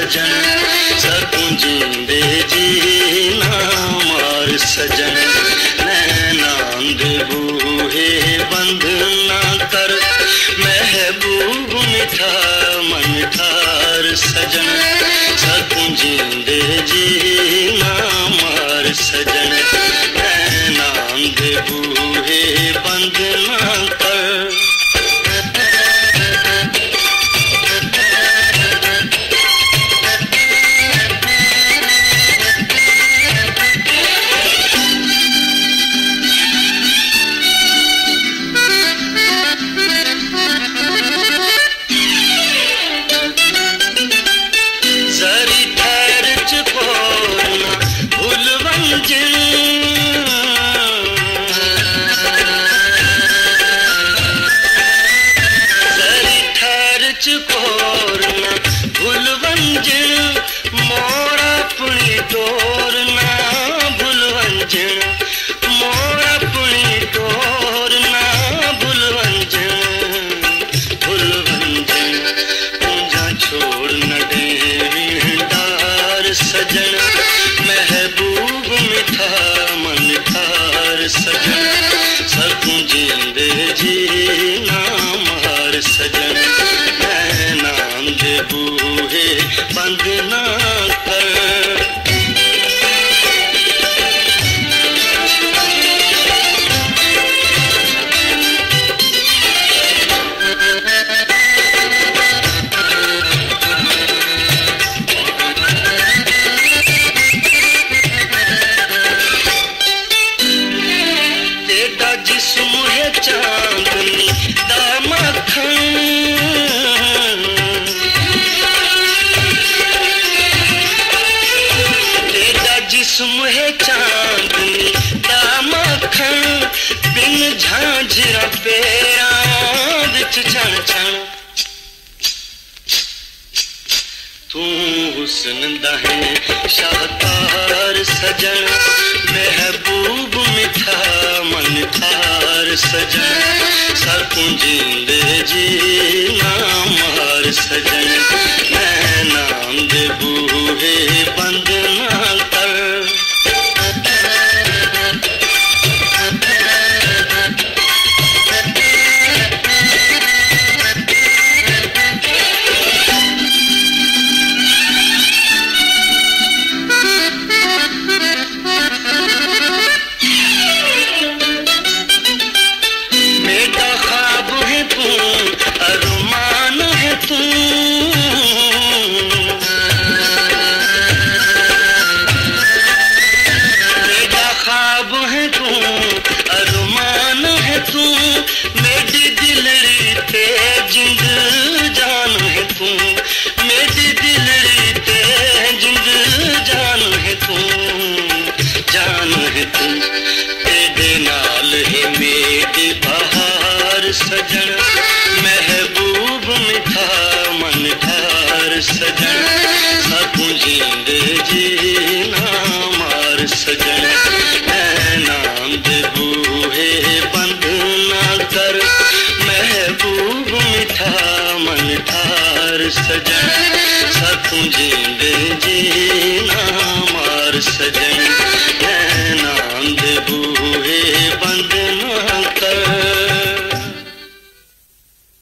सजन सकूं जींदे जी ना मार सजन नैना दे बूहे बंद ना कर महबूब मिठा मन ठार सजन सकूं जींदे जी ना मार सजन नैना दे बूहे बंद ना कर सकूं जींदे जी ना मार सजन नैना दे बूहे बंद ना कर चांदनी दामखन तेरा जिस्म है चांदनी दामखन बिन झांझरा पेरा विच छण छण तू हुस्न दा है शाहकार सजन महबूब मिठा मन ठार सजन सकूं जींदे जी ना मार सजन नैना दे बूहे बंद ना कर मेरी दिलरी ते जिंद जान है तू मेरी दिलरी ते जिंद जान है तू जान है तू तेरे नाल है मेरी बहार सजन महबूब मिठा मन ठार सजन सकूं जींदे जी ना मार सजन नैना दे बूहे बंद कर महबूब मिठा मन ठार सजन सकूं जींदे जी